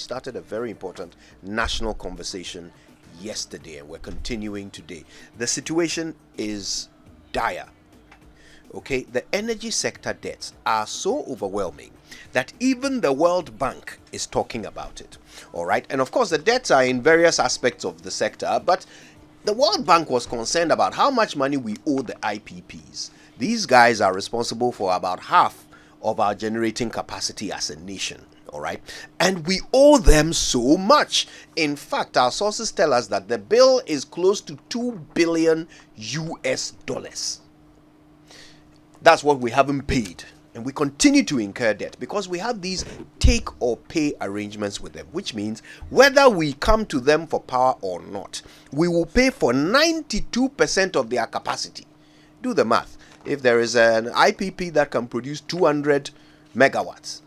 started a very important national conversation yesterday, and we're continuing today. The situation is dire. Okay, the energy sector debts are so overwhelming that even the World Bank is talking about it. All right, and of course the debts are in various aspects of the sector, but the World Bank was concerned about how much money we owe the IPPs. These guys are responsible for about half of our generating capacity as a nation. All right, and we owe them so much. In fact, our sources tell us that the bill is close to $2 billion US. That's what we haven't paid, and we continue to incur debt because we have these take or pay arrangements with them, which means whether we come to them for power or not, we will pay for 92% of their capacity. Do the math. If there is an IPP that can produce 200 megawatts,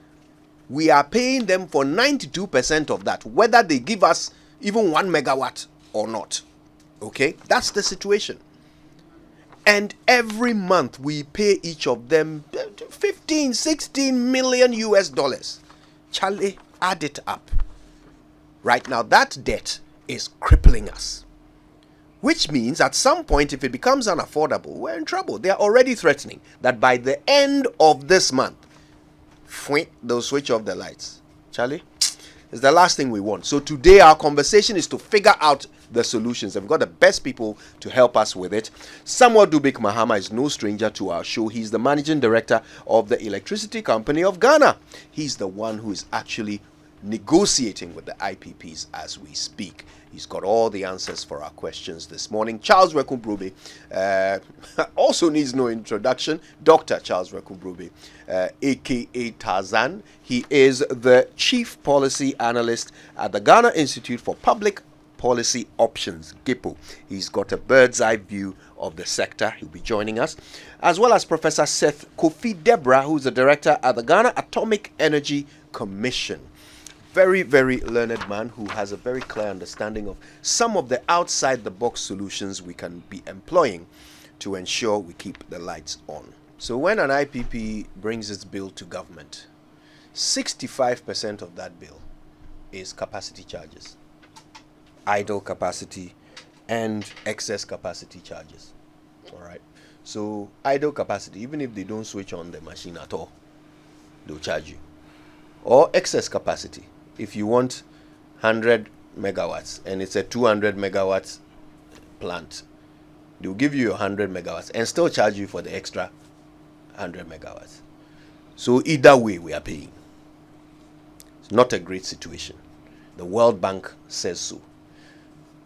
we are paying them for 92% of that, whether they give us even 1 megawatt or not. Okay, that's the situation. And every month we pay each of them 15, 16 million US. Charlie, add it up. Right now, that debt is crippling us. Which means at some point, if it becomes unaffordable, we're in trouble. They are already threatening that by the end of this month, they'll switch off the lights. Charlie, it's the last thing we want. So today our conversation is to figure out the solutions. And we've got the best people to help us with it. Samuel Dubik Mahama is no stranger to our show. He's the Managing Director of the Electricity Company of Ghana. He's the one who is actually negotiating with the IPPs as we speak. He's got all the answers for our questions this morning. Charles Wereko Brobby also needs no introduction. Dr. Charles Wereko Brobby, aka Tarzan. He is the Chief Policy Analyst at the Ghana Institute for Public Policy Options, GIPPO. He's got a bird's eye view of the sector. He'll be joining us, as well as Professor Seth Debrah, who's the Director at the Ghana Atomic Energy Commission. Very, very learned man who has a very clear understanding of some of the outside-the-box solutions we can be employing to ensure we keep the lights on. So when an IPP brings its bill to government, 65% of that bill is capacity charges, idle capacity and excess capacity charges. All right. So idle capacity, even if they don't switch on the machine at all, they'll charge you. Or excess capacity. If you want 100 megawatts and it's a 200 megawatts plant, they'll give you 100 megawatts and still charge you for the extra 100 megawatts. So either way, we are paying. It's not a great situation. The World Bank says so.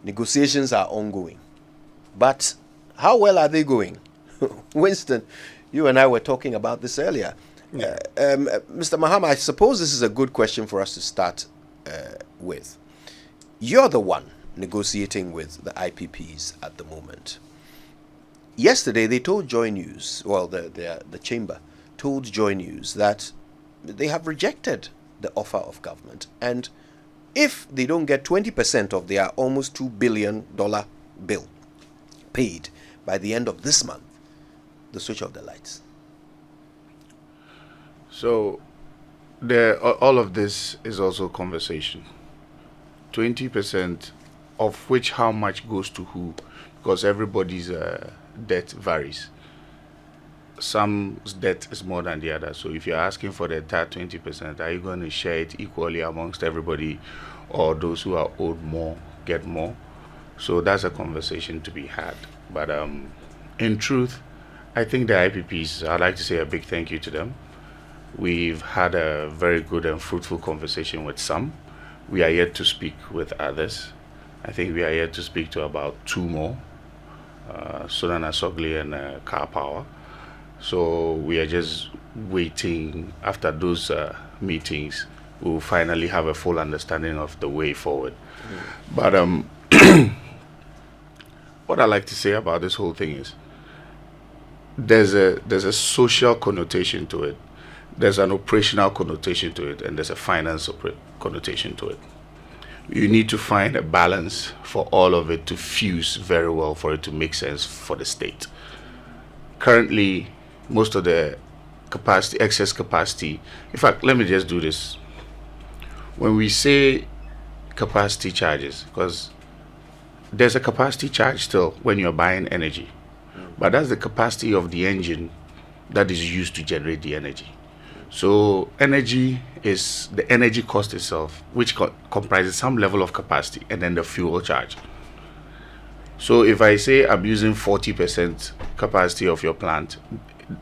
Negotiations are ongoing. But how well are they going? Winston, you and I were talking about this earlier. Yeah. Mr. Mahama, I suppose this is a good question for us to start with. You're the one negotiating with the IPPs at the moment. Yesterday, they told Joy News, well, the chamber told Joy News that they have rejected the offer of government. And if they don't get 20% of their almost $2 billion bill paid by the end of this month, they'll switch off the lights. So, all of this is also conversation. 20% of which how much goes to who? Because everybody's debt varies. Some's debt is more than the other. So if you're asking for the entire 20%, are you going to share it equally amongst everybody, or those who are owed more get more? So that's a conversation to be had. But in truth, I think the IPPs, I'd like to say a big thank you to them. We've had a very good and fruitful conversation with some. We are yet to speak with others. I think we are yet to speak to about 2 more, Sunana Sogli and Car Power. So we are just waiting. After those meetings, we'll finally have a full understanding of the way forward. But what I like to say about this whole thing is there's a social connotation to it. There's an operational connotation to it, and there's a finance connotation to it. You need to find a balance for all of it to fuse very well for it to make sense for the state. Currently, most of the capacity, excess capacity, in fact, let me just do this. when we say capacity charges, because there's a capacity charge still when you're buying energy, but that's the capacity of the engine that is used to generate the energy. So energy is the energy cost itself, which comprises some level of capacity, and then the fuel charge. So if I say I'm using 40% capacity of your plant,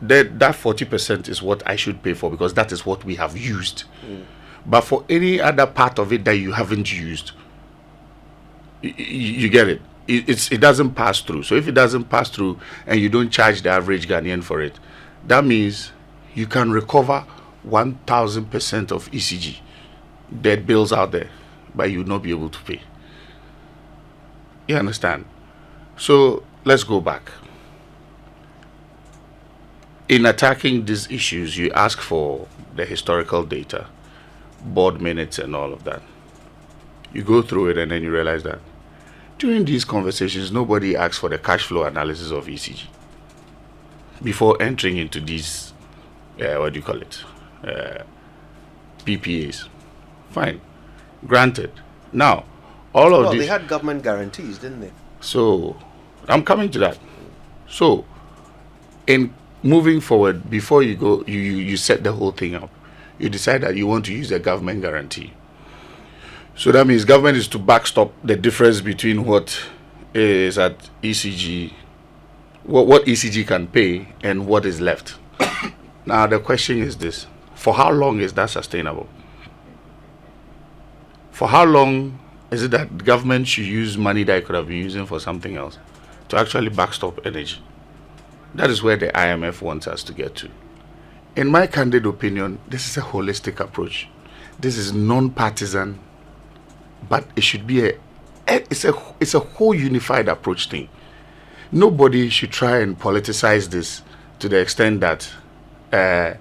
that 40% is what I should pay for, because that is what we have used. But for any other part of it that you haven't used, you get it. It doesn't pass through. So if it doesn't pass through and you don't charge the average Ghanaian for it, that means you can recover 1,000% of ECG dead bills out there, but you will not be able to pay. You understand? So let's go back. In attacking these issues, you ask for the historical data, board minutes, and all of that. You go through it, and then you realize that during these conversations, nobody asks for the cash flow analysis of ECG before entering into these, PPAs. Fine, granted. Now, Well, they had government guarantees, didn't they? So, I'm coming to that. So, in moving forward, before you go, you set the whole thing up. You decide that you want to use a government guarantee. So that means government is to backstop the difference between what is at ECG, what ECG can pay, and what is left. Now the question is this: for how long is that sustainable? For how long is it that the government should use money that it could have been using for something else to actually backstop energy? That is where the IMF wants us to get to. In my candid opinion, this is a holistic approach. This is non-partisan, but it should be it's a whole unified approach thing. Nobody should try and politicize this to the extent that, I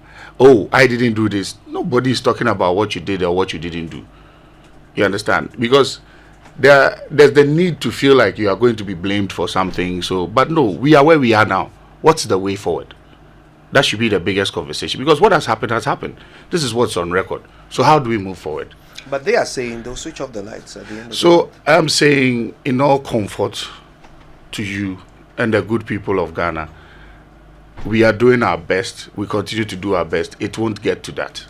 didn't do this. Nobody is talking about what you did or what you didn't do. You understand? Because there's the need to feel like you are going to be blamed for something. So, but no, we are where we are now. What's the way forward? That should be the biggest conversation, because what has happened has happened. This is what's on record. So how do we move forward? But they are saying they'll switch off the lights at the end of So I'm saying, in all comfort to you and the good people of Ghana, we are doing our best. We continue to do our best. It won't get to that.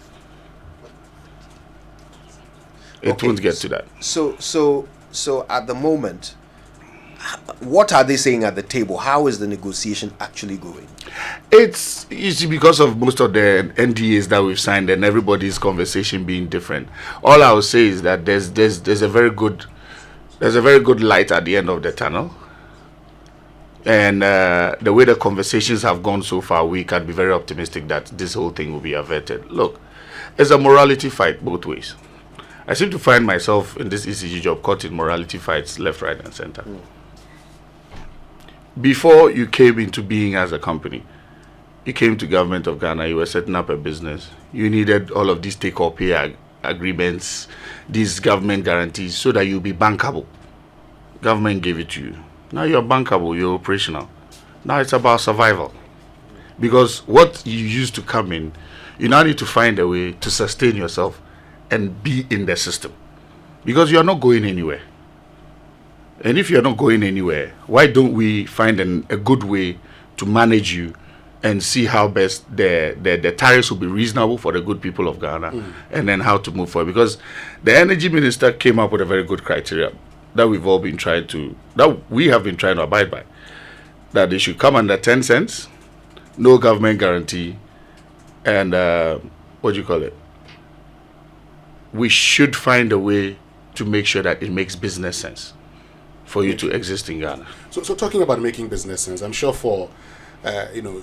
It won't get to that. So at the moment, what are they saying at the table? How is the negotiation actually going? It's easy because of most of the NDAs that we've signed and everybody's conversation being different. All I will say is that there's a very good light at the end of the tunnel, and the way the conversations have gone so far, we can be very optimistic that this whole thing will be averted. Look, it's a morality fight both ways. I seem to find myself in this ECG job caught in morality fights left, right, and center. Before you came into being as a company, you came to government of Ghana, you were setting up a business. You needed all of these take-or-pay agreements, these government guarantees, so that you'll be bankable. Government gave it to you. Now you're bankable, you're operational. Now it's about survival. Because what you used to come in, you now need to find a way to sustain yourself and be in the system. Because you're not going anywhere. And if you're not going anywhere, why don't we find a good way to manage you and see how best the tariffs will be reasonable for the good people of Ghana, and then how to move forward? Because the energy minister came up with a very good criteria that we have been trying to abide by. That they should come under 10 cents, no government guarantee, and we should find a way to make sure that it makes business sense for you to exist in Ghana. So talking about making business sense, I'm sure for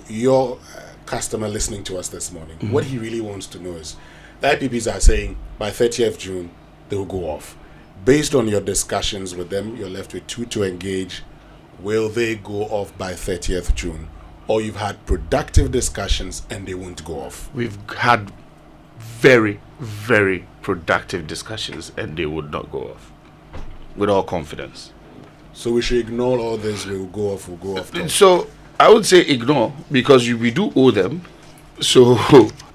your customer listening to us this morning, what he really wants to know is the IPPs are saying by 30th June they will go off. Based on your discussions with them, you're left with 2 to engage. Will they go off by 30th June? Or you've had productive discussions and they won't go off? We've had very, very productive discussions and they would not go off, with all confidence. So we should ignore all this, we'll go off. So I would say ignore, because we do owe them So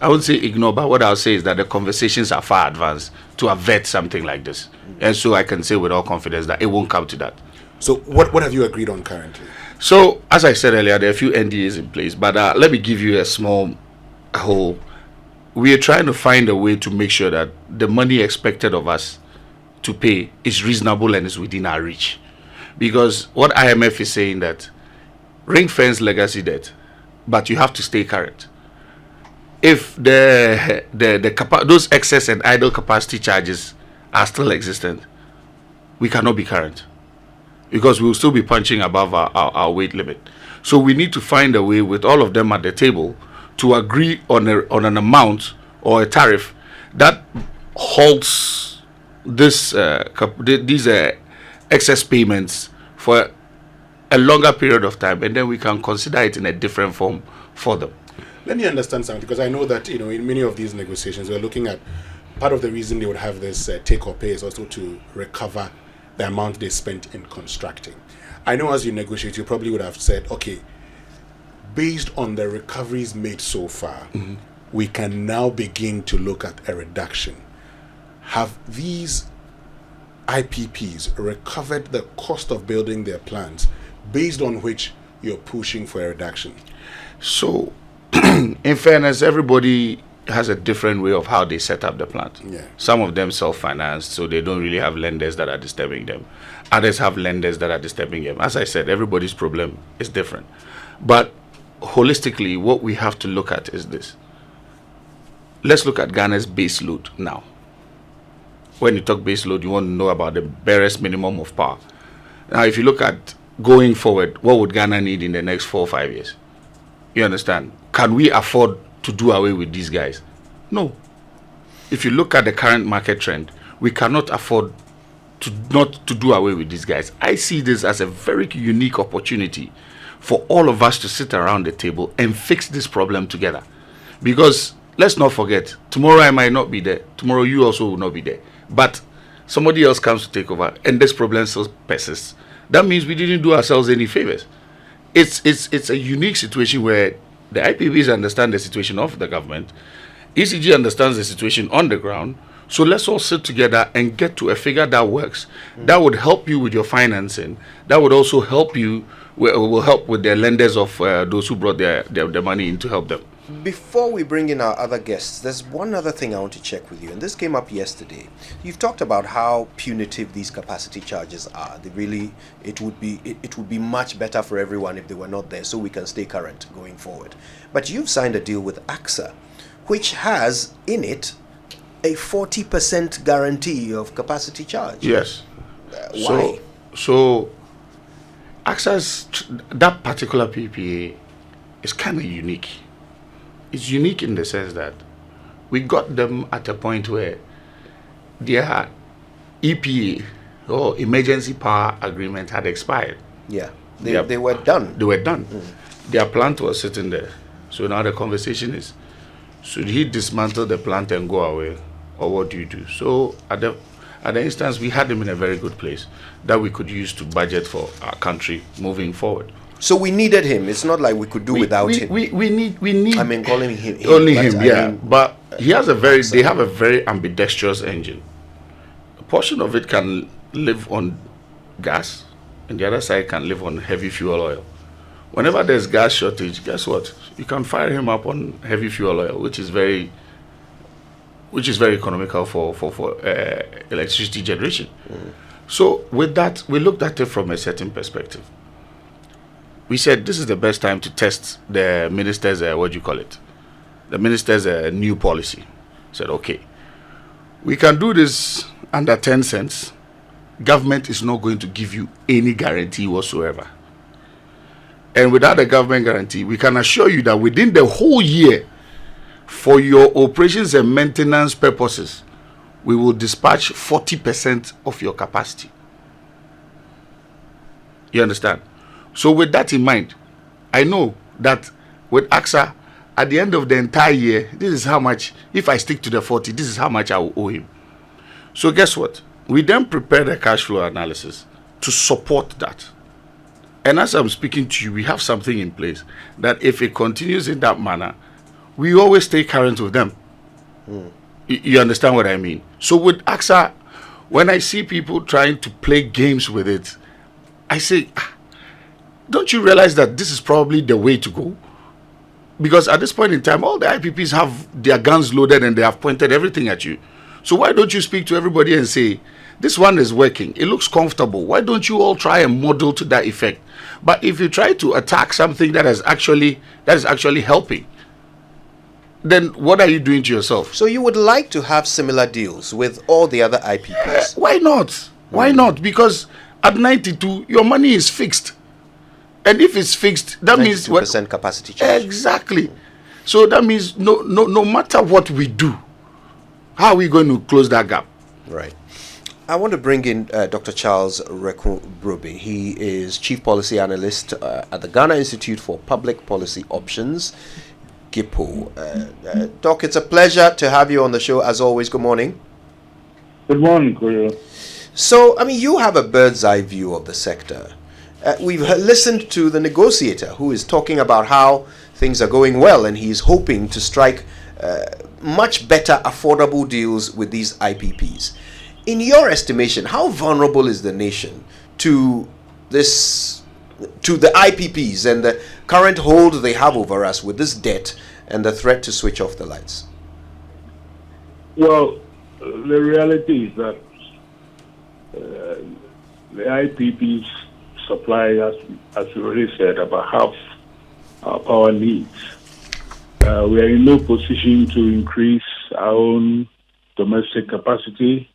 I would say ignore, but what I'll say is that the conversations are far advanced to avert something like this. And so I can say with all confidence that it won't come to that. So what have you agreed on currently? So, as I said earlier, there are a few NDAs in place, but let me give you a small whole. We are trying to find a way to make sure that the money expected of us to pay is reasonable and is within our reach. Because what IMF is saying that ring fence legacy debt, but you have to stay current. If those excess and idle capacity charges are still existent, we cannot be current, because we will still be punching above our weight limit. So we need to find a way with all of them at the table to agree on an amount or a tariff that halts these excess payments for a longer period of time, and then we can consider it in a different form for them. Let me understand something, because I know that in many of these negotiations we're looking at part of the reason they would have this take or pay is also to recover the amount they spent in constructing. I know as you negotiate, you probably would have said, okay, based on the recoveries made so far, we can now begin to look at a reduction. Have these IPPs recovered the cost of building their plants based on which you're pushing for a reduction? So, in fairness, everybody has a different way of how they set up the plant. Yeah. Some of them self-financed, so they don't really have lenders that are disturbing them. Others have lenders that are disturbing them. As I said, everybody's problem is different. But holistically, what we have to look at is this. Let's look at Ghana's base load now. When you talk base load, you want to know about the barest minimum of power. Now, if you look at going forward, what would Ghana need in the next 4 or 5 years? You understand? Can we afford to do away with these guys? No. If you look at the current market trend, we cannot afford to not to do away with these guys. I see this as a very unique opportunity for all of us to sit around the table and fix this problem together. Because let's not forget, tomorrow I might not be there. Tomorrow you also will not be there. But somebody else comes to take over and this problem still persists. That means we didn't do ourselves any favors. It's a unique situation where the IPBs understand the situation of the government. ECG understands the situation on the ground. So let's all sit together and get to a figure that works. That would help you with your financing. That would also help you, will help with the lenders of those who brought their money in to help them. Before we bring in our other guests, there's one other thing I want to check with you, and this came up yesterday. You've talked about how punitive these capacity charges are. It would be much better for everyone if they were not there, so we can stay current going forward. But you've signed a deal with AXA, which has in it a 40% guarantee of capacity charge. Yes. Why? So AXA's, that particular PPA is kind of unique. It's unique in the sense that we got them at a point where their EPA or emergency power agreement had expired. Yeah, they were done. They were done. Their plant was sitting there. So now the conversation is, should he dismantle the plant and go away, or what do you do? So at the instance, we had him in a very good place that we could use to budget for our country moving forward. So we needed him. It's not like we could do without him. We need. I mean, calling him only him. Yeah, but he has they have a very ambidextrous engine. A portion of it can live on gas, and the other side can live on heavy fuel oil. Whenever there's gas shortage, guess what? You can fire him up on heavy fuel oil, which is very economical for electricity generation. So with that, we looked at it from a certain perspective. We said this is the best time to test the minister's the minister's new policy. Said, okay, we can do this under 10 cents. Government is not going to give you any guarantee whatsoever. And without a government guarantee, we can assure you that within the whole year, for your operations and maintenance purposes, we will dispatch 40% of your capacity. You understand? So with that in mind, I know that with AXA, at the end of the entire year, this is how much, if I stick to the 40, this is how much I will owe him. So guess what? We then prepared a cash flow analysis to support that. And as I'm speaking to you, we have something in place that if it continues in that manner, we always stay current with them. You understand what I mean? So with AXA, when I see people trying to play games with it, I say, don't you realize that this is probably the way to go? Because at this point in time, all the IPPs have their guns loaded and they have pointed everything at you. So why don't you speak to everybody and say, this one is working, it looks comfortable, why don't you all try and model to that effect? But if you try to attack something that is actually helping, then what are you doing to yourself? So you would like to have similar deals with all the other IPPs? Why not? Why not? Because at 92, your money is fixed. And if it's fixed, that means 92% capacity charge. Exactly. So that means no matter what we do, how are we going to close that gap? Right. I want to bring in Dr. Charles Wereko Brobby. He is Chief Policy Analyst at the Ghana Institute for Public Policy Options, GIPPO. Doc, it's a pleasure to have you on the show as always. Good morning. Good morning, Koyo. So, I mean, you have a bird's eye view of the sector. We've listened to the negotiator who is talking about how things are going well and he's hoping to strike much better affordable deals with these IPPs. In your estimation, how vulnerable is the nation to the IPPs and the current hold they have over us with this debt and the threat to switch off the lights? Well, the reality is that the IPPs supply, as you already said, about half our power needs. We are in no position to increase our own domestic capacity.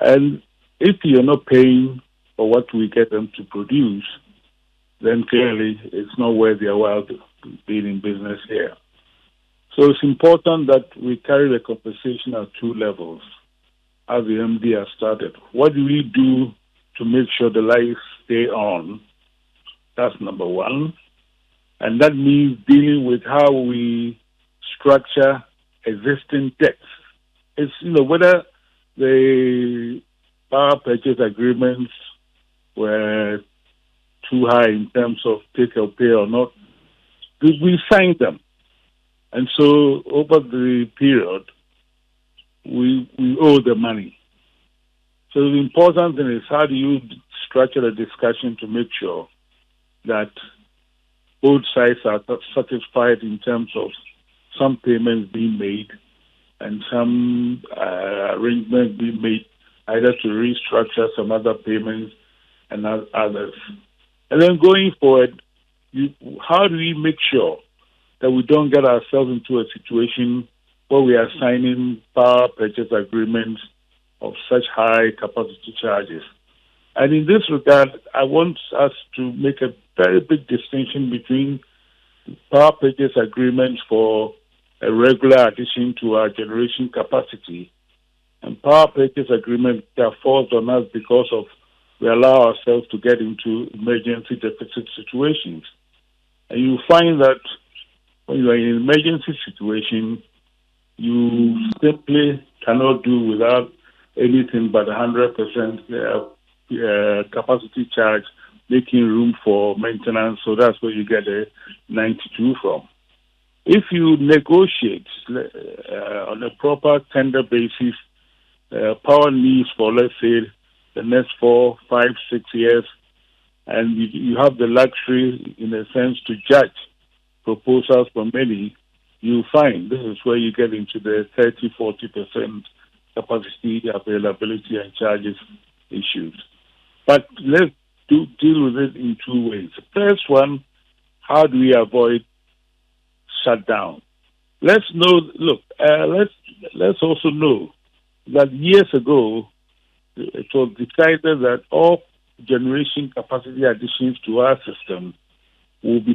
And if you're not paying for what we get them to produce, then clearly it's not worth their while being in business here. So it's important that we carry the conversation at two levels, as the MD has started. What do we do to make sure the lights stay on? That's number one. And that means dealing with how we structure existing debts. It's, whether the power purchase agreements were too high in terms of take or pay or not, we signed them. And so over the period, we owe the money. So the important thing is, how do you structure the discussion to make sure that both sides are satisfied in terms of some payments being made and some arrangements being made either to restructure some other payments and others. And then going forward, how do we make sure that we don't get ourselves into a situation where we are signing power purchase agreements of such high capacity charges? And in this regard, I want us to make a very big distinction between power purchase agreements for a regular addition to our generation capacity and power purchase agreements that falls on us because of we allow ourselves to get into emergency deficit situations. And you find that when you are in an emergency situation, you simply cannot do without anything but 100% capacity charge, making room for maintenance. So that's where you get a 92 from. If you negotiate on a proper tender basis, power needs for, let's say, the next 4, 5, 6 years, and you have the luxury, in a sense, to judge proposals from many, you find this is where you get into the 30-40% capacity availability and charges issues. But let's deal with it in two ways. The first one, how do we avoid shutdown? Let's also know that years ago it was decided that all generation capacity additions to our system will be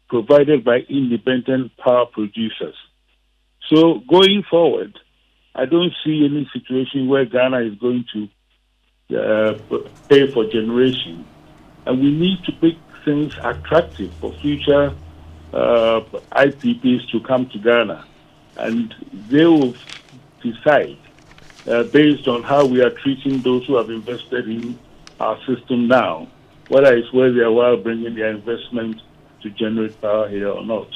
provided by independent power producers. So going forward, I don't see any situation where Ghana is going to pay for generation. And we need to make things attractive for future IPPs to come to Ghana. And they will decide, based on how we are treating those who have invested in our system now, whether it's worth their while bringing their investment to generate power here or not.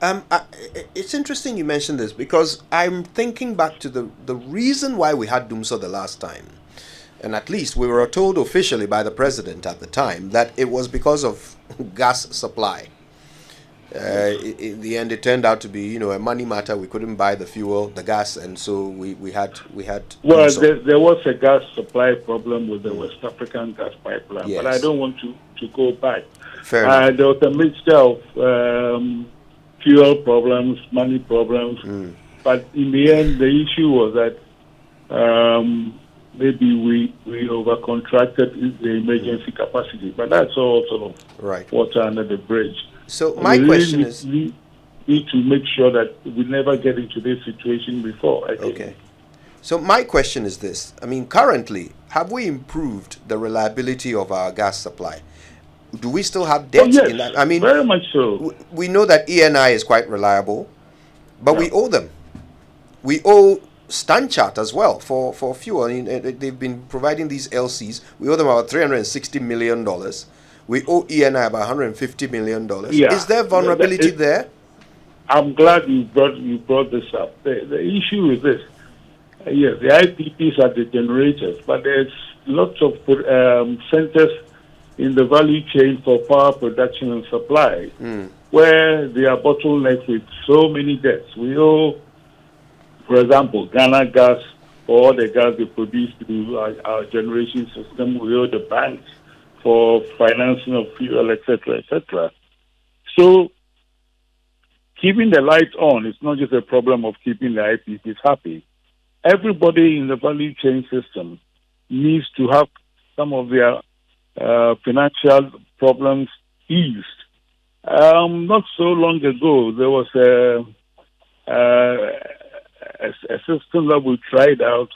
It's interesting you mentioned this because I'm thinking back to the reason why we had Dumso the last time. And at least we were told officially by the president at the time that it was because of gas supply. In the end, it turned out to be, a money matter. We couldn't buy the fuel, the gas, and so we had. Well, there was a gas supply problem with the West African gas pipeline, Yes. but I don't want to go back. Fair enough. There was a mixture of fuel problems, money problems, but in the end, the issue was that maybe we overcontracted the emergency capacity, but that's all sort of Right. water under the bridge. So my question is, we need to make sure that we never get into this situation before. I think. okay. So my question is this: I mean, currently, have we improved the reliability of our gas supply? Do we still have Oh, debts yes, in that? I mean, very much so. we know that ENI is quite reliable, but we owe them. We owe Stanchart as well for fuel. I mean, they've been providing these LCs. We owe them about $360 million. We owe ENI about $150 million. Yeah. Is there vulnerability there? I'm glad you brought this up. The issue is this. Yes, the IPPs are the generators, but there's lots of centers in the value chain for power production and supply where they are bottlenecked with so many debts. We owe, for example, Ghana Gas for all the gas they produce through our generation system. We owe the banks for financing of fuel, etc., etc. So keeping the lights on is not just a problem of keeping the IPPs happy. Everybody in the value chain system needs to have some of their financial problems eased. Not so long ago, there was a system that we tried out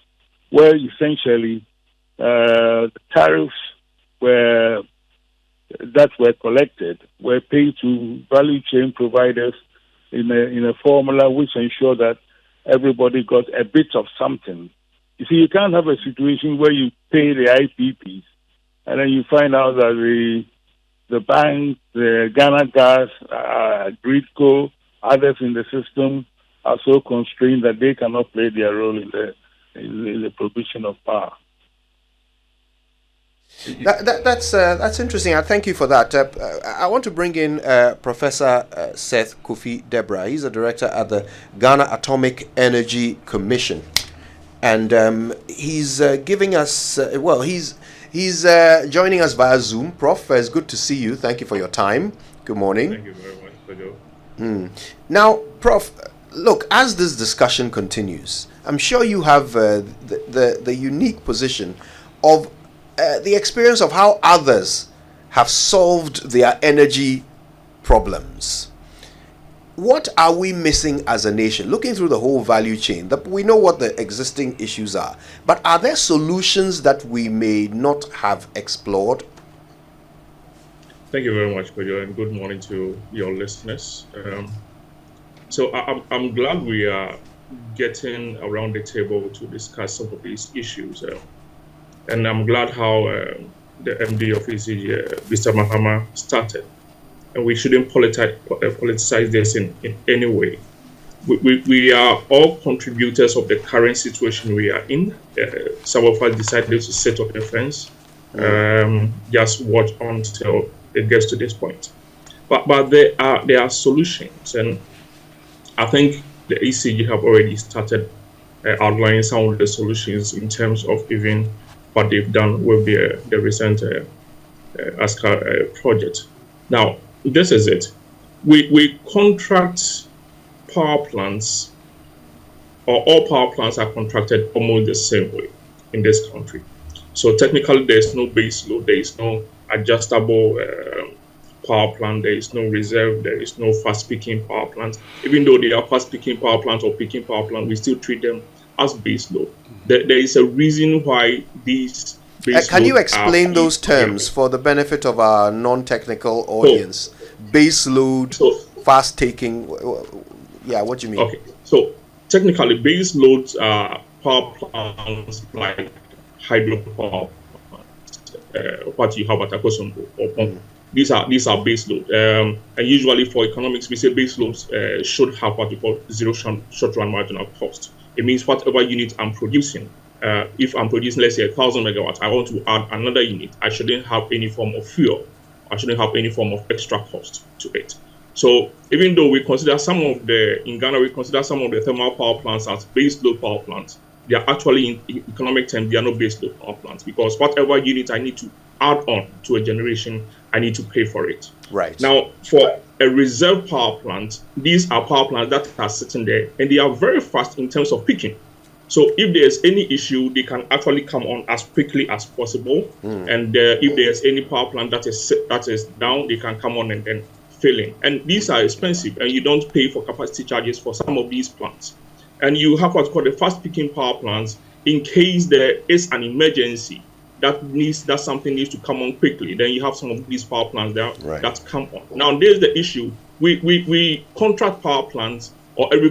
where essentially the tariffs that were collected were paid to value chain providers in a formula which ensured that everybody got a bit of something. You see, you can't have a situation where you pay the IPPs and then you find out that the bank, the Ghana Gas, GRIDCO, others in the system are so constrained that they cannot play their role in the provision of power. That's interesting. I thank you for that. I want to bring in Professor Seth Debrah. He's a director at the Ghana Atomic Energy Commission, and he's giving us. He's joining us via Zoom. Prof, it's good to see you. Thank you for your time. Good morning. Thank you very much, Pedro. Now, Prof, look, as this discussion continues, I'm sure you have the unique position of the experience of how others have solved their energy problems. What are we missing as a nation? Looking through the whole value chain, we know what the existing issues are, but are there solutions that we may not have explored? Thank you very much, Pedro, and good morning to your listeners. So I'm glad we are getting around the table to discuss some of these issues. And I'm glad how the MD of ECG, Mr. Mahama, started. And we shouldn't politicize this in any way. We are all contributors of the current situation we are in. Some of us decided to set up the fence, just watch until it gets to this point. But there are solutions, and I think the ECG have already started outlining some of the solutions in terms of even what they've done with the recent ASCA project. Now, this is it. We contract power plants, or all power plants are contracted almost the same way in this country. So technically, there's no base load, there is no adjustable power plant, there is no reserve, there is no fast peaking power plant. Even though they are fast peaking power plants or peaking power plant, we still treat them as base load. There is a reason why these base can you load explain those terms for the benefit of our non-technical audience? Base load, fast taking. Yeah, what do you mean? Okay, so technically, base loads are power plants like hydropower plants, what you have at Akosombo or Pump. These are base load, and usually for economics, we say base loads should have what we call zero short-run marginal cost. It means whatever unit I'm producing, if I'm producing, let's say 1,000 megawatts, I want to add another unit, I shouldn't have any form of fuel. I shouldn't have any form of extra cost to it. So even though we consider in Ghana, we consider some of the thermal power plants as base load power plants, they are actually, in economic terms, they are not base load power plants, because whatever unit I need to add on to a generation, I need to pay for it. Right. Now, for a reserve power plant, these are power plants that are sitting there, and they are very fast in terms of peaking. So if there's any issue, they can actually come on as quickly as possible. And if there's any power plant that is down, they can come on and then fill in. And these are expensive, and you don't pay for capacity charges for some of these plants. And you have what's called the fast peaking power plants in case there is an emergency that something needs to come on quickly. Then you have some of these power plants that come on. Now there's the issue. We contract power plants, or every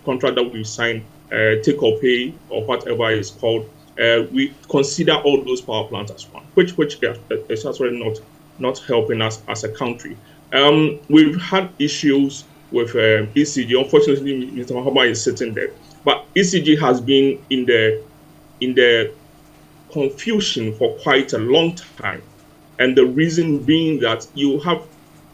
contract that we sign, take or pay or whatever it's called, we consider all those power plants as one, which is actually not helping us as a country. We've had issues with ECG. Unfortunately, Mr. Mahama is sitting there, but ECG has been in the confusion for quite a long time, and the reason being that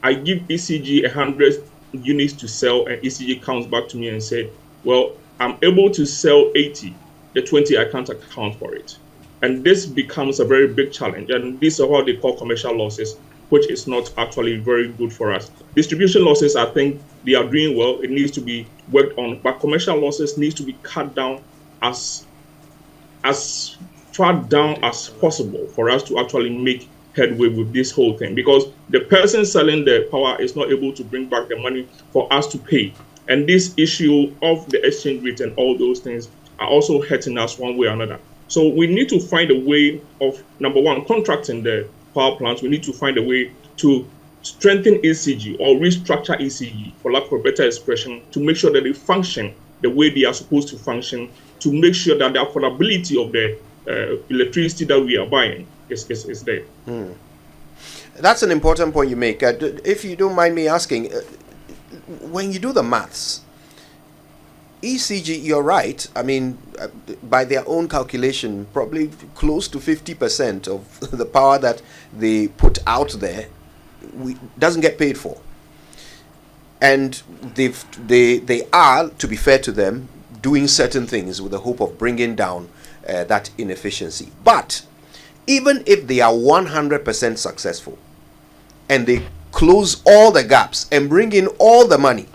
I give ECG 100 units to sell, and ECG comes back to me and said, well, I'm able to sell 80, the 20 I can't account for it. And this becomes a very big challenge, and these are what they call commercial losses, which is not actually very good for us. Distribution losses, I think they are doing well. It needs to be worked on, but commercial losses needs to be cut down as far down as possible for us to actually make headway with this whole thing, because the person selling the power is not able to bring back the money for us to pay. And this issue of the exchange rate and all those things are also hurting us one way or another. So we need to find a way of, number one, contracting the power plants. We need to find a way to strengthen ECG or restructure ECG, for lack of a better expression, to make sure that they function the way they are supposed to function, to make sure that the affordability of the electricity that we are buying is there. That's an important point you make. If you don't mind me asking, when you do the maths, ECG, you're right. I mean, by their own calculation, probably close to 50% of the power that they put out there doesn't get paid for. And they are, to be fair to them, doing certain things with the hope of bringing down that inefficiency. But even if they are 100% successful and they close all the gaps and bring in all the money,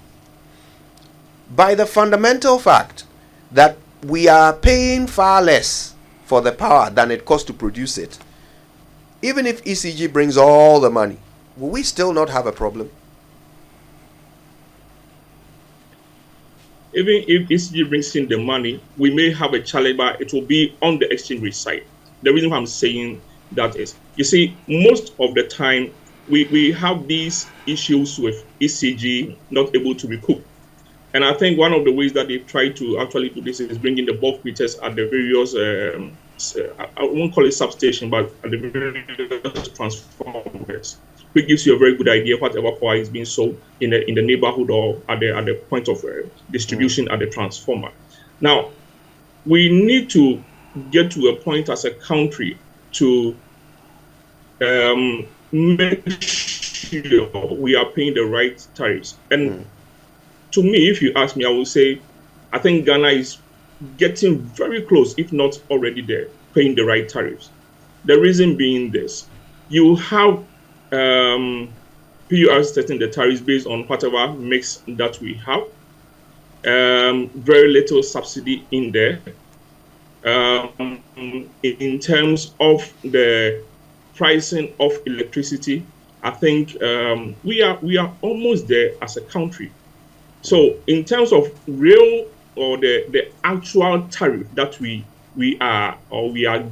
by the fundamental fact that we are paying far less for the power than it costs to produce it, even if ECG brings all the money, will we still not have a problem? Even if ECG brings in the money, we may have a challenge, but it will be on the exchange rate side. The reason why I'm saying that is, you see, most of the time, we have these issues with ECG not able to recoup. And I think one of the ways that they've tried to actually do this is bringing the bulk meters at the various, I won't call it substation, but at the various transformers, which gives you a very good idea of whatever power is being sold in the neighborhood or at the point of distribution at the transformer. Now, we need to get to a point as a country to make sure we are paying the right tariffs. And to me, if you ask me, I will say, I think Ghana is getting very close, if not already there, paying the right tariffs. The reason being this: you have PUR setting the tariffs based on whatever mix that we have. Very little subsidy in there. In terms of the pricing of electricity, I think we are almost there as a country. So in terms of real or the actual tariff that we are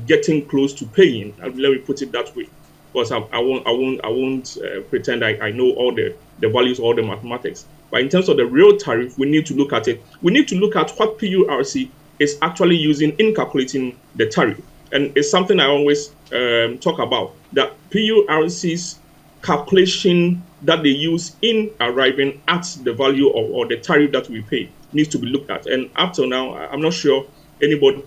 getting close to paying, let me put it that way, because I won't pretend I know all the values, all the mathematics. But in terms of the real tariff, we need to look at it. We need to look at what PURC is actually using in calculating the tariff. And it's something I always talk about, that PURC's calculation that they use in arriving at the value or the tariff that we pay needs to be looked at. And up till now, I'm not sure anybody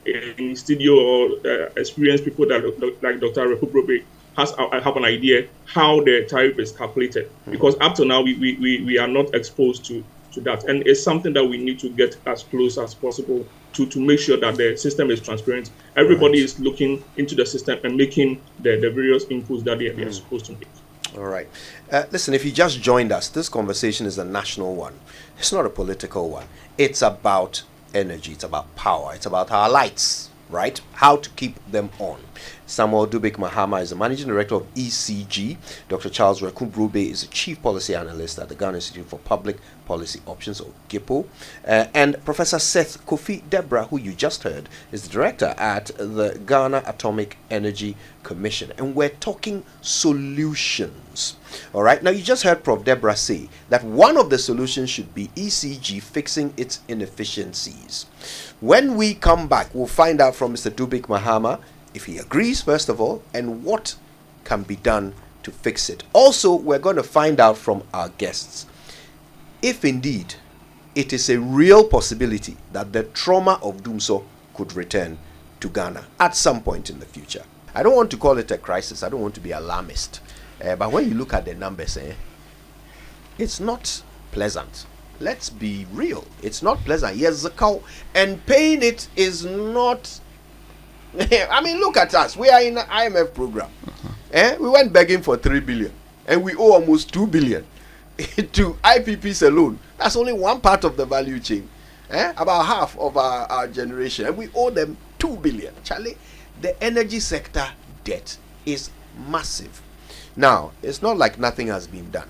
in studio or experienced people that like Dr. Brobby have an idea how the tariff is calculated, because up to now we are not exposed to that, and it's something that we need to get as close as possible to make sure that the system is transparent. Everybody is looking into the system and making the various inputs that they are supposed to make. All right. Listen, if you just joined us, this conversation is a national one. It's not a political one. It's about energy. It's about power. It's about our lights, right? How to keep them on. Samuel Dubik Mahama is the Managing Director of ECG. Dr. Charles Brobby is the Chief Policy Analyst at the Ghana Institute for Public Policy Options, or GIPPO. And Professor Seth Debrah, who you just heard, is the Director at the Ghana Atomic Energy Commission. And we're talking solutions. All right. Now, you just heard Prof. Debrah say that one of the solutions should be ECG fixing its inefficiencies. When we come back, we'll find out from Mr. Dubik Mahama if he agrees, first of all, and what can be done to fix it. Also, we're going to find out from our guests if indeed it is a real possibility that the trauma of Dumso could return to Ghana at some point in the future. I don't want to call it a crisis. I don't want to be alarmist. But when you look at the numbers, it's not pleasant. Let's be real. It's not pleasant. Yes, the cow, and paying it is not. I mean, look at us. We are in an IMF program. We went begging for 3 billion, and we owe almost 2 billion to IPPs alone. That's only one part of the value chain. About half of our generation, and we owe them 2 billion. Charlie, the energy sector debt is massive. Now, it's not like nothing has been done.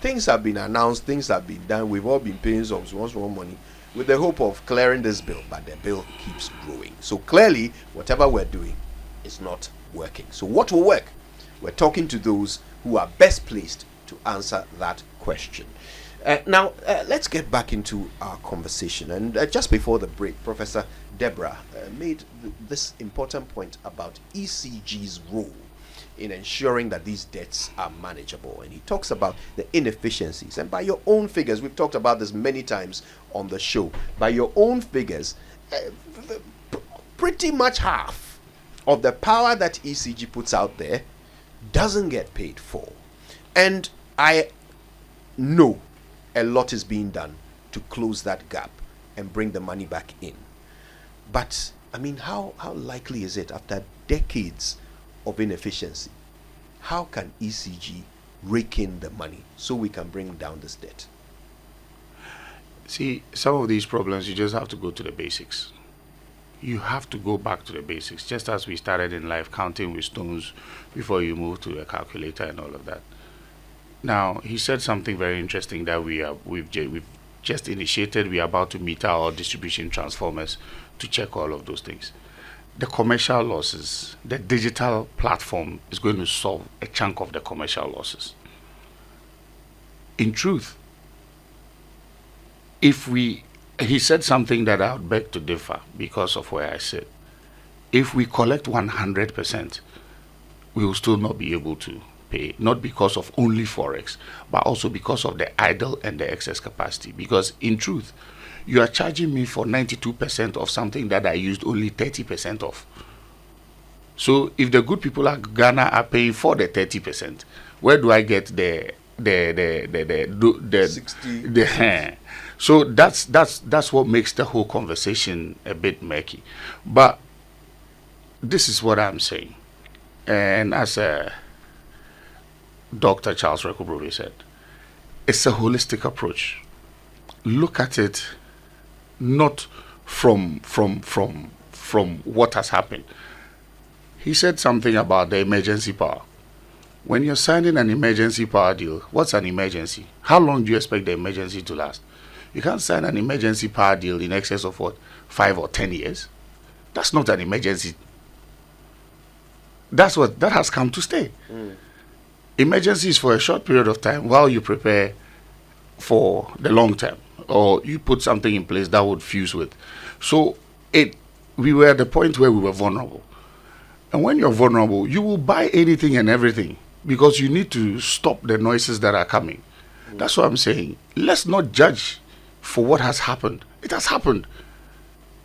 Things have been announced, things have been done. We've all been paying some small money with the hope of clearing this bill, but the bill keeps growing. So clearly, whatever we're doing is not working. So what will work? We're talking to those who are best placed to answer that question. Now, let's get back into our conversation. And just before the break, Professor Debrah made this important point about ECG's role in ensuring that these debts are manageable. And he talks about the inefficiencies. And by your own figures, we've talked about this many times on the show, by your own figures, pretty much half of the power that ECG puts out there doesn't get paid for. And I know a lot is being done to close that gap and bring the money back in. But, I mean, how likely is it after decades of inefficiency? How can ECG rake in the money so we can bring down this debt? See, some of these problems, you just have to go to the basics. You have to go back to the basics, just as we started in life, counting with stones before you move to a calculator and all of that. Now, he said something very interesting that we've just initiated. We are about to meter our distribution transformers to check all of those things. The commercial losses, the digital platform is going to solve a chunk of the commercial losses. In truth, he said something that I would beg to differ because of where I sit. If we collect 100%, we will still not be able to pay, not because of only Forex, but also because of the idle and the excess capacity. Because in truth, you are charging me for 92% of something that I used only 30% of. So if the good people of Ghana are paying for the 30%, where do I get the 60? So that's what makes the whole conversation a bit murky. But this is what I'm saying, and as Dr. Charles Brobby said, it's a holistic approach. Look at it not from what has happened. He said something about the emergency power. When you're signing an emergency power deal, what's an emergency? How long do you expect the emergency to last? You can't sign an emergency power deal in excess of 5 or 10 years. That's not an emergency. That has come to stay. Emergency is for a short period of time while you prepare for the long term, or you put something in place that would fuse with. So we were at the point where we were vulnerable. And when you're vulnerable, you will buy anything and everything because you need to stop the noises that are coming. That's what I'm saying. Let's not judge for what has happened. It has happened.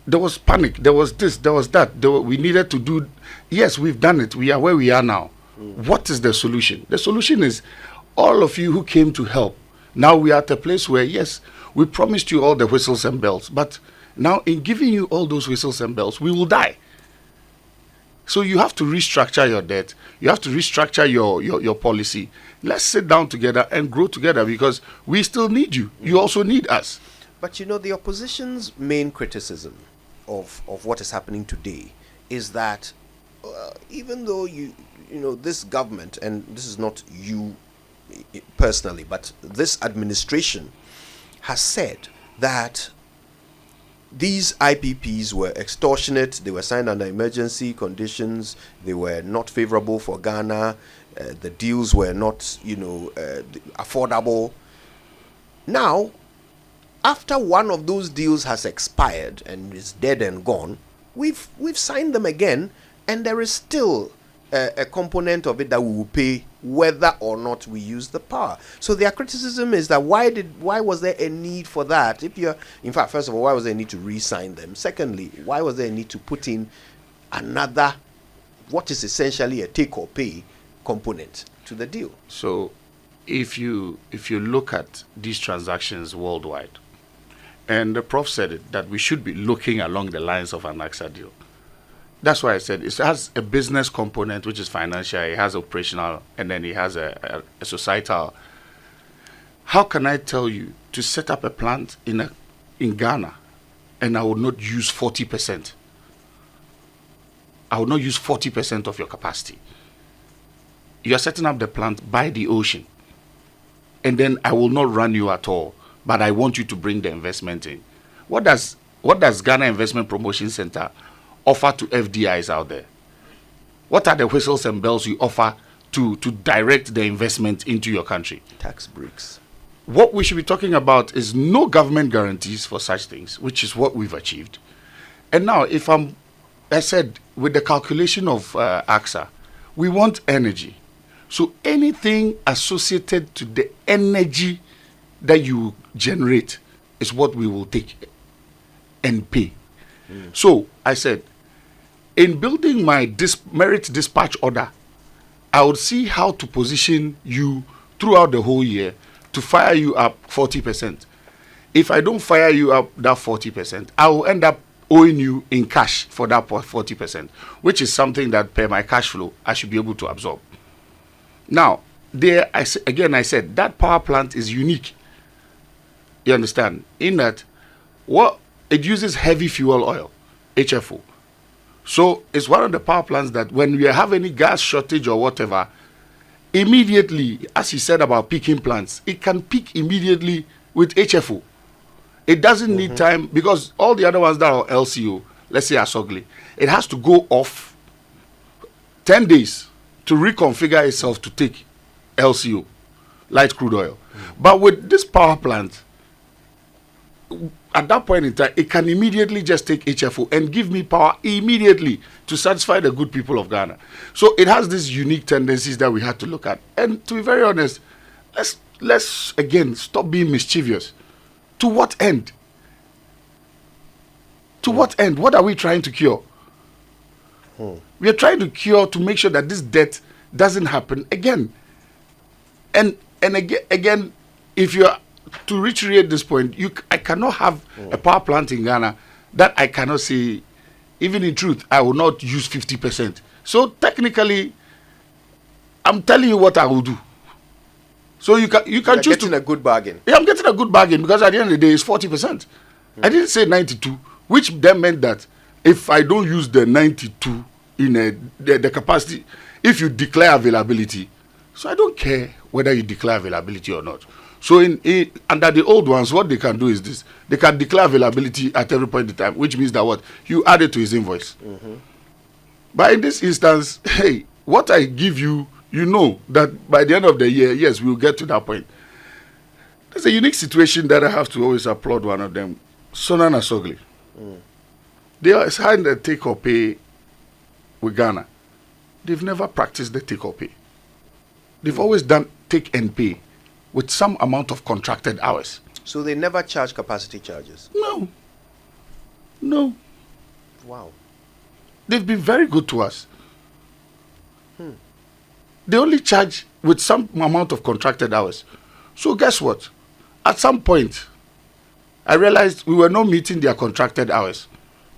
There was panic. There was this. There was that. We needed to do. Yes, we've done it. We are where we are now. What is the solution? The solution is all of you who came to help. Now we are at a place where, yes, we promised you all the whistles and bells, but now in giving you all those whistles and bells, we will die. So you have to restructure your debt. You have to restructure your policy. Let's sit down together and grow together, because we still need you. You also need us. But the opposition's main criticism of what is happening today is that even though this government, and this is not you personally, but this administration has said that these IPPs were extortionate, they were signed under emergency conditions, they were not favorable for Ghana, the deals were not affordable. Now, after one of those deals has expired and is dead and gone, we've signed them again, and there is still a component of it that we will pay whether or not we use the power. So their criticism is that why was there a need for that? First of all, why was there a need to re-sign them? Secondly, why was there a need to put in another, what is essentially a take or pay component to the deal? So if you look at these transactions worldwide, and the Prof said it, that we should be looking along the lines of an AXA deal. That's why I said it has a business component, which is financial, it has operational, and then it has a societal. How can I tell you to set up a plant in Ghana and I will not use 40%? I will not use 40% of your capacity. You are setting up the plant by the ocean, and then I will not run you at all, but I want you to bring the investment in. What does Ghana Investment Promotion Center offer to FDIs out there? What are the whistles and bells you offer to direct the investment into your country? Tax breaks. What we should be talking about is no government guarantees for such things, which is what we've achieved. And now, I said, with the calculation of AXA, we want energy. So anything associated to the energy that you generate is what we will take and pay. So I said, in building my merit dispatch order, I would see how to position you throughout the whole year to fire you up 40%. If I don't fire you up that 40%, I will end up owing you in cash for that 40%, which is something that per my cash flow, I should be able to absorb. Now, I said that power plant is unique. You understand? In that, it uses heavy fuel oil, HFO. So it's one of the power plants that when we have any gas shortage or whatever, immediately, as he said about peaking plants, it can peak immediately with HFO. It doesn't need time, because all the other ones that are LCO, let's say Asogli, it has to go off 10 days to reconfigure itself to take LCO, light crude oil. But with this power plant, at that point in time, it can immediately just take HFO and give me power immediately to satisfy the good people of Ghana. So it has these unique tendencies that we had to look at. And to be very honest, let's again stop being mischievous. To what end? To what end? What are we trying to cure? We are trying to cure to make sure that this debt doesn't happen again. And again, if you are to reiterate this point, I cannot have a power plant in Ghana that I cannot say, even in truth, I will not use 50%. So technically, I'm telling you what I will do. So you can choose getting a good bargain. Yeah, I'm getting a good bargain, because at the end of the day, it's 40%. I didn't say 92, which then meant that if I don't use the 92 in the capacity, if you declare availability, so I don't care whether you declare availability or not. So under the old ones, what they can do is this: they can declare availability at every point in time, which means that what you add it to his invoice. But in this instance, hey, what I give you, you know that by the end of the year, yes, we'll get to that point. There's a unique situation that I have to always applaud one of them, Sonan Asogli. They signed a take or pay with Ghana. They've never practiced the take or pay. They've always done take and pay with some amount of contracted hours. So they never charge capacity charges? No. No. Wow. They've been very good to us. They only charge with some amount of contracted hours. So guess what? At some point, I realized we were not meeting their contracted hours.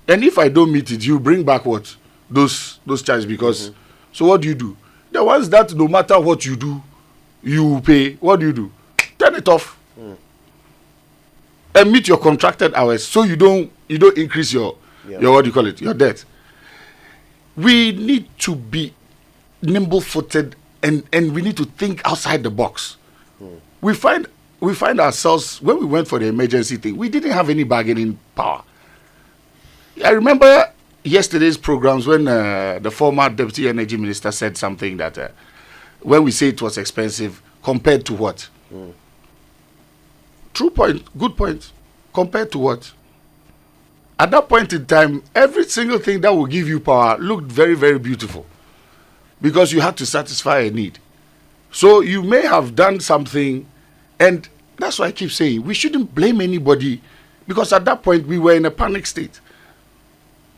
And if I don't meet it, you bring back what? Those charges, because so what do? The ones that no matter what you do, you pay. What do? Turn it off. And meet your contracted hours so you don't increase your what do you call it? Your debt. We need to be nimble-footed and we need to think outside the box. We find ourselves, when we went for the emergency thing, we didn't have any bargaining power. I remember yesterday's programs when the former Deputy Energy Minister said something that when we say it was expensive, compared to what? True point, good point. Compared to what? At that point in time, every single thing that will give you power looked very, very beautiful because you had to satisfy a need. So you may have done something, and that's why I keep saying we shouldn't blame anybody, because at that point we were in a panic state.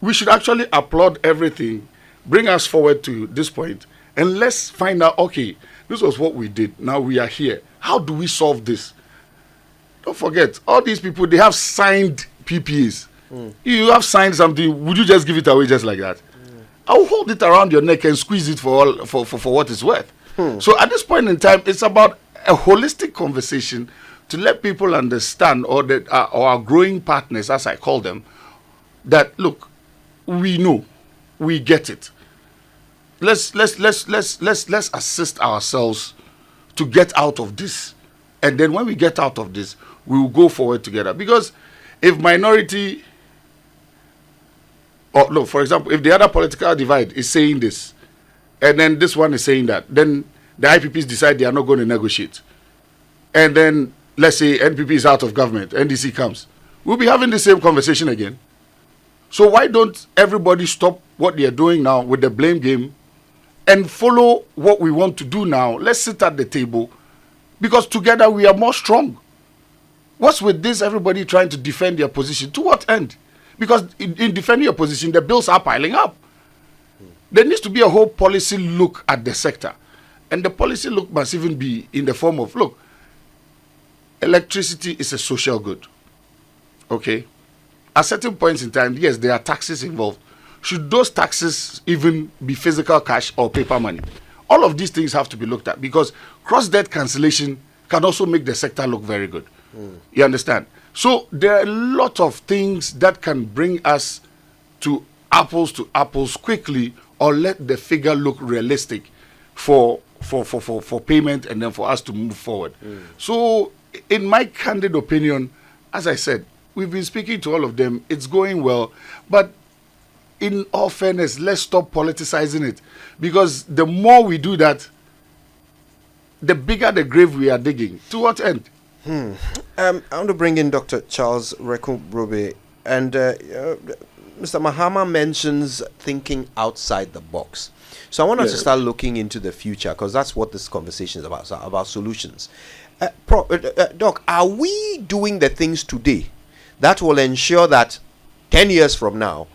We should actually applaud everything, bring us forward to this point, and let's find out, okay, this was what we did. Now we are here. How do we solve this? Don't forget, all these people, they have signed PPAs. You have signed something, would you just give it away just like that? I'll hold it around your neck and squeeze it for what it's worth. So at this point in time, it's about a holistic conversation to let people understand, or that our growing partners, as I call them, that look, we know, we get it. Let's assist ourselves to get out of this, and then when we get out of this, we will go forward together. Because if minority, or no, for example, if the other political divide is saying this, and then this one is saying that, then the IPPs decide they are not going to negotiate, and then let's say NPP is out of government, NDC comes, we'll be having the same conversation again. So why don't everybody stop what they are doing now with the blame game and follow what we want to do now? Let's sit at the table, because together we are more strong. What's with this, everybody trying to defend their position? To what end? Because in defending your position, the bills are piling up. There needs to be a whole policy look at the sector. And the policy look must even be in the form of, look, electricity is a social good. Okay? At certain points in time, yes, there are taxes involved. Should those taxes even be physical cash or paper money? All of these things have to be looked at, because cross-debt cancellation can also make the sector look very good. You understand? So there are a lot of things that can bring us to apples quickly, or let the figure look realistic for payment, and then for us to move forward. So in my candid opinion, as I said, we've been speaking to all of them. It's going well. But in all fairness, let's stop politicizing it. Because the more we do that, the bigger the grave we are digging. To what end? I want to bring in Dr. Charles Wereko Brobby. And Mr. Mahama mentions thinking outside the box. So I want us to start looking into the future, because that's what this conversation is about solutions. Doc, are we doing the things today that will ensure that 10 years from now,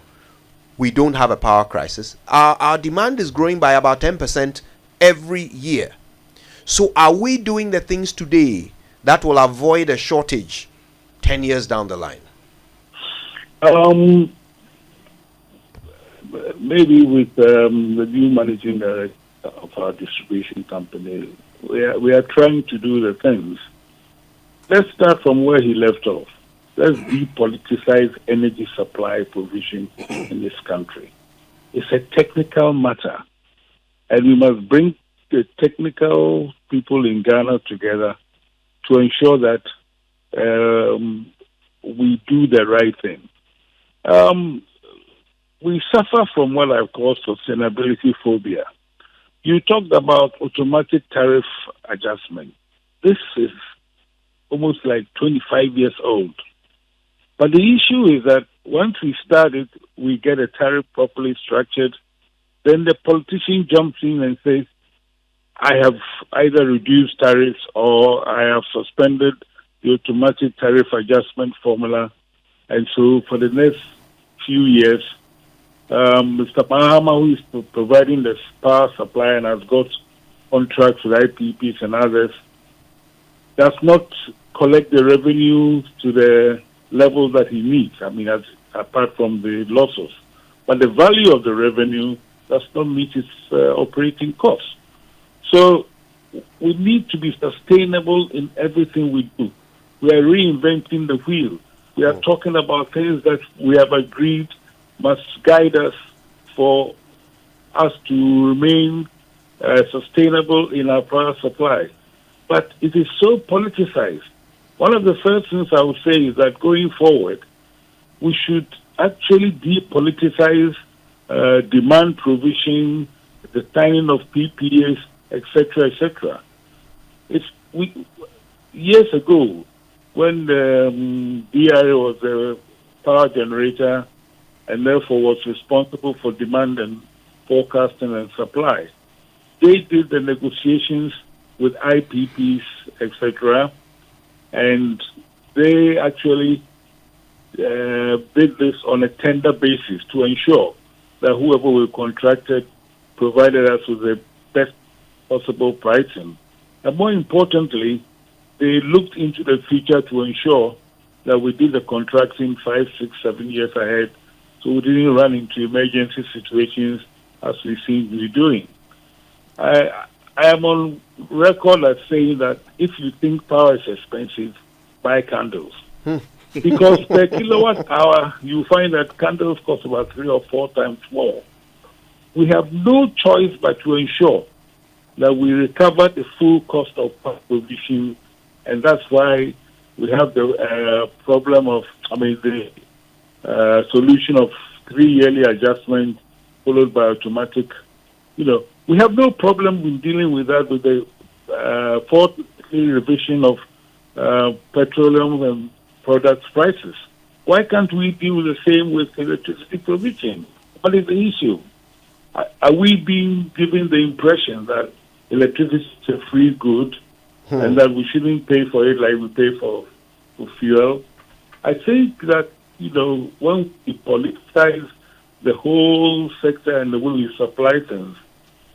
we don't have a power crisis? Our demand is growing by about 10% every year. So are we doing the things today that will avoid a shortage 10 years down the line? Maybe with the new managing director of our distribution company, we are trying to do the things. Let's start from where he left off. Let's depoliticize energy supply provision in this country. It's a technical matter, and we must bring the technical people in Ghana together to ensure that we do the right thing. We suffer from what I call sustainability phobia. You talked about automatic tariff adjustment. This is almost like 25 years old. But the issue is that once we start it, we get a tariff properly structured, then the politician jumps in and says, I have either reduced tariffs or I have suspended the automatic tariff adjustment formula. And so for the next few years, Mr. Mahama, who is providing the power supply and has got contracts with IPPs and others, does not collect the revenue to the level that he needs. I mean, apart from the losses. But the value of the revenue does not meet its operating costs. So we need to be sustainable in everything we do. We are reinventing the wheel. We are talking about things that we have agreed must guide us for us to remain sustainable in our power supply. But it is so politicized. One of the first things I would say is that going forward, we should actually depoliticize demand provision, the signing of PPAs, etc., etc. Years ago, when the DRA was a power generator and therefore was responsible for demand and forecasting and supply, they did the negotiations with IPPs, etc., and they actually did this on a tender basis to ensure that whoever we contracted provided us with the best possible pricing. And more importantly, they looked into the future to ensure that we did the contracting 5, 6, 7 years ahead, so we didn't run into emergency situations as we seem to be doing. I am on record as saying that if you think power is expensive, buy candles. Because per kilowatt hour, you find that candles cost about 3 or 4 times more. We have no choice but to ensure that we recover the full cost of power provision, and that's why we have the problem of, the solution of 3 yearly adjustment followed by automatic. We have no problem in dealing with that with the 4th revision of petroleum and products prices. Why can't we deal the same with electricity provision? What is the issue? Are we being given the impression that electricity is a free good and that we shouldn't pay for it like we pay for fuel? I think that, when we politicize the whole sector and the way we supply things,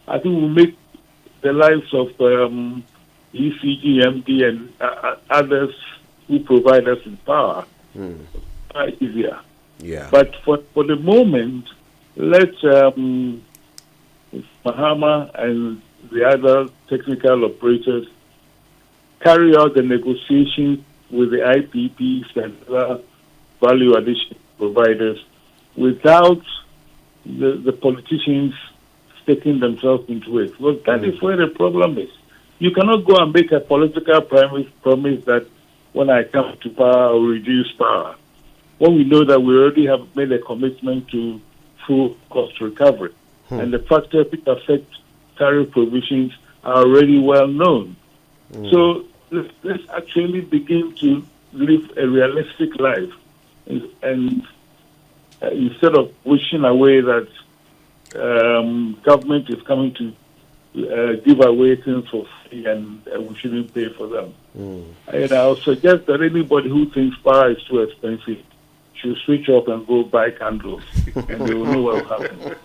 I think we'll make the lives of ECG, MD, and others who provide us in power easier. Yeah. But for the moment, let Mahama and the other technical operators carry out the negotiations with the IPPs and other value addition providers without the politicians sticking themselves into it. Well, that is where the problem is. You cannot go and make a political promise that when I come to power, I will reduce power, when we know that we already have made a commitment to full cost recovery. And the factors that affect tariff provisions are already well known. So let's actually begin to live a realistic life, and instead of wishing away that government is coming to give away things for free and we shouldn't pay for them. And I'll suggest that anybody who thinks power is too expensive should switch off and go buy candles, and they will know what will happen.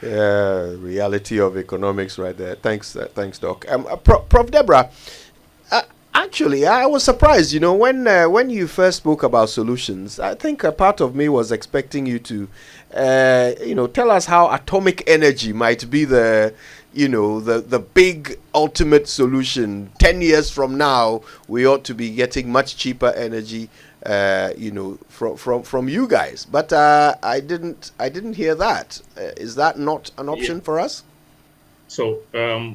Yeah, reality of economics right there. Thanks, Doc. Prof. Debrah, actually, I was surprised, when you first spoke about solutions. I think a part of me was expecting you to, tell us how atomic energy might be the big ultimate solution. 10 years from now, we ought to be getting much cheaper energy, from you guys. But I didn't hear that. Is that not an option for us? So I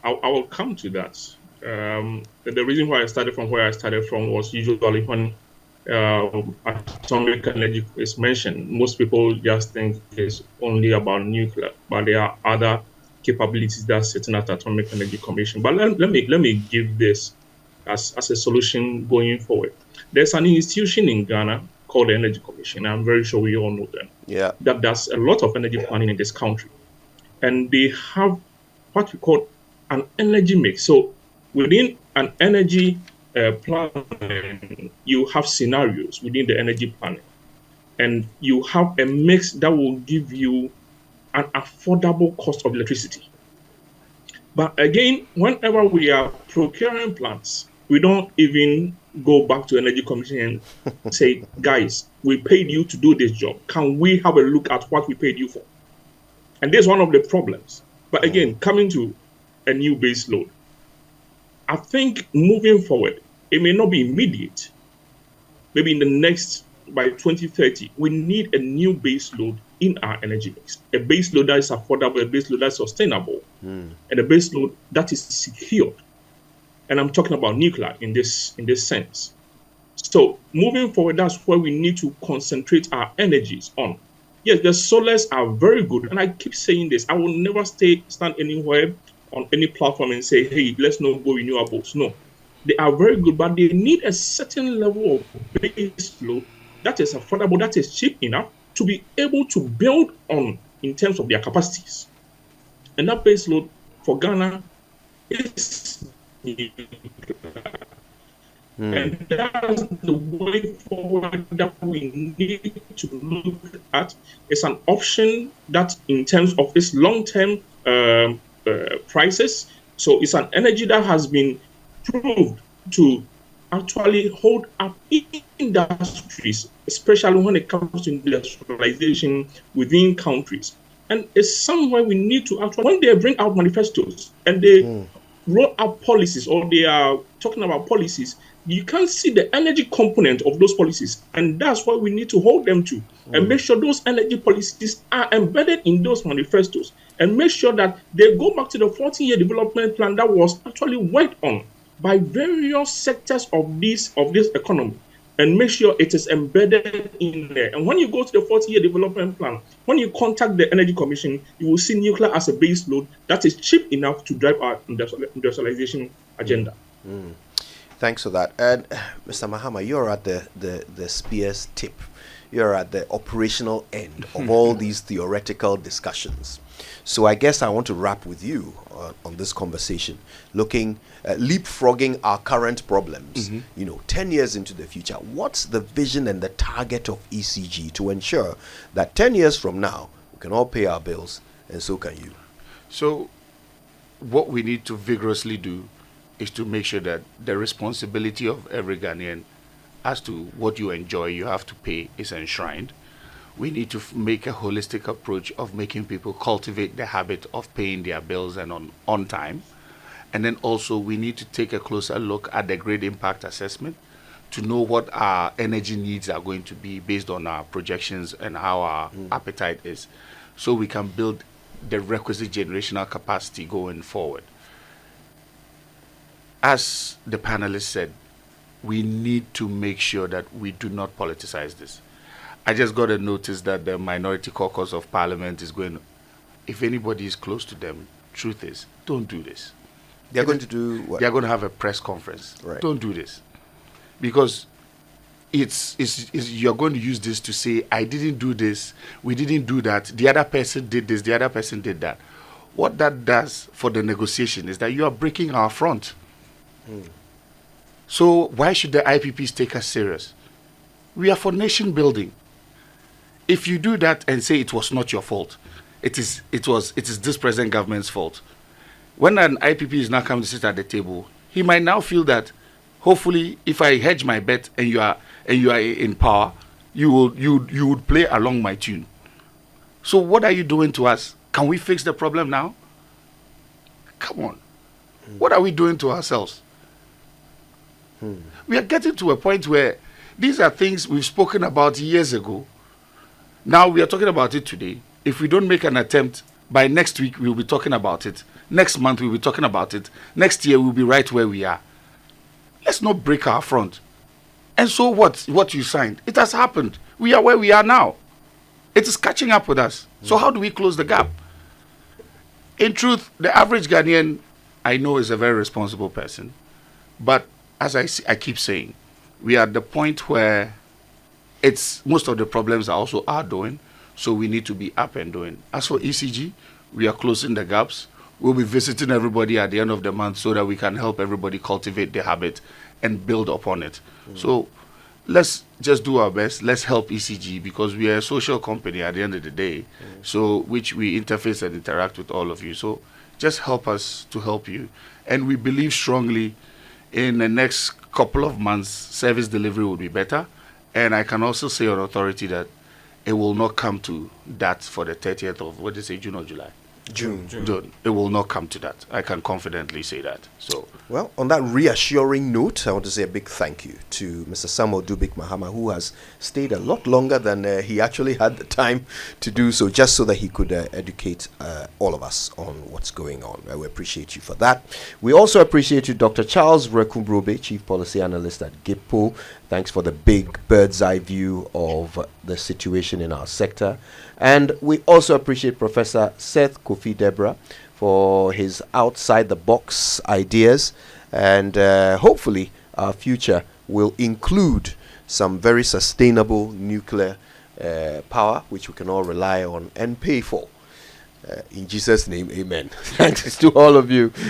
will come to that. The reason why I started from where I started from was usually when atomic energy is mentioned, most people just think it's only about nuclear, but there are other capabilities that are sitting at Atomic Energy Commission. But let me give this as a solution going forward. There's an institution in Ghana called the Energy Commission. I'm very sure we all know them. Yeah. That does a lot of energy planning in this country. And they have what we call an energy mix. So within an energy planning, you have scenarios within the energy planning, and you have a mix that will give you an affordable cost of electricity. But again, whenever we are procuring plants, we don't even go back to Energy Commission and say, guys, we paid you to do this job. Can we have a look at what we paid you for? And this is one of the problems. But again, coming to a new base load, I think moving forward, it may not be immediate. Maybe in the next, by 2030, we need a new base load in our energy mix. A base load that is affordable, a base load that is sustainable, and a base load that is secured. And I'm talking about nuclear in this sense. So moving forward, that's where we need to concentrate our energies on. Yes, the solars are very good. And I keep saying this. I will never stand anywhere on any platform and say, hey, let's not go renewables. No. They are very good, but they need a certain level of base load that is affordable, that is cheap enough to be able to build on in terms of their capacities. And that base load for Ghana is and that's the way forward that we need to look at. It's an option that in terms of its long-term prices. So it's an energy that has been proved to actually hold up industries, especially when it comes to industrialization within countries. And it's somewhere we need to actually, when they bring out manifestos and they roll out policies, or they are talking about policies, you can't see the energy component of those policies. And that's what we need to hold them to and make sure those energy policies are embedded in those manifestos, and make sure that they go back to the 14-year development plan that was actually worked on by various sectors of this economy, and make sure it is embedded in there. And when you go to the 40-year development plan, when you contact the Energy Commission, you will see nuclear as a base load that is cheap enough to drive our industrialization agenda. Thanks for that. And Mr. Mahama, you're at the spear's tip. You're at the operational end of all these theoretical discussions. So I guess I want to wrap with you on this conversation, leapfrogging our current problems, 10 years into the future. What's the vision and the target of ECG to ensure that 10 years from now, we can all pay our bills, and so can you? So what we need to vigorously do is to make sure that the responsibility of every Ghanaian as to what you enjoy, you have to pay, is enshrined. We need to make a holistic approach of making people cultivate the habit of paying their bills and on time. And then also we need to take a closer look at the grid impact assessment to know what our energy needs are going to be based on our projections and how our appetite is, so we can build the requisite generational capacity going forward. As the panelists said, we need to make sure that we do not politicize this. I just got a notice that the Minority Caucus of Parliament is going, if anybody is close to them, truth is, don't do this. They're going to do what? They're going to have a press conference. Right. Don't do this. Because it's you're going to use this to say, I didn't do this, we didn't do that, the other person did this, the other person did that. What that does for the negotiation is that you are breaking our front. So why should the IPPs take us serious? We are for nation building. If you do that and say it was not your fault, it is this present government's fault. When an IPP is now coming to sit at the table, he might now feel that hopefully if I hedge my bet and you are in power, you would play along my tune. So what are you doing to us? Can we fix the problem now? Come on. What are we doing to ourselves? We are getting to a point where these are things we've spoken about years ago. Now we are talking about it today. If we don't make an attempt, by next week we'll be talking about it. Next month we'll be talking about it. Next year we'll be right where we are. Let's not break our front. And so what you signed, it has happened. We are where we are now. It is catching up with us. So how do we close the gap? In truth, the average Ghanaian, I know, is a very responsible person. But as I keep saying, we are at the point where most of the problems are also our doing, so we need to be up and doing. As for ECG, we are closing the gaps. we'll be visiting everybody at the end of the month so that we can help everybody cultivate the habit and build upon it. So let's just do our best. Let's help ECG, because we are a social company at the end of the day, so which we interface and interact with all of you. So just help us to help you. And we believe strongly in the next couple of months, service delivery will be better. And I can also say on authority that it will not come to that for the 30th of, what did you say, June or July? June. It will not come to that. I can confidently say that. So, Well, on that reassuring note, I want to say a big thank you to Mr. Samuel Dubik Mahama, who has stayed a lot longer than he actually had the time to do so, just so that he could educate all of us on what's going on. We appreciate you for that. We also appreciate you, Dr. Charles Wereko Brobby, Chief Policy Analyst at GIPPO. Thanks for the big bird's eye view of the situation in our sector. And we also appreciate Professor Seth Debrah for his outside the box ideas, and hopefully our future will include some very sustainable nuclear power which we can all rely on and pay for. In Jesus' name, amen. Thanks to all of you.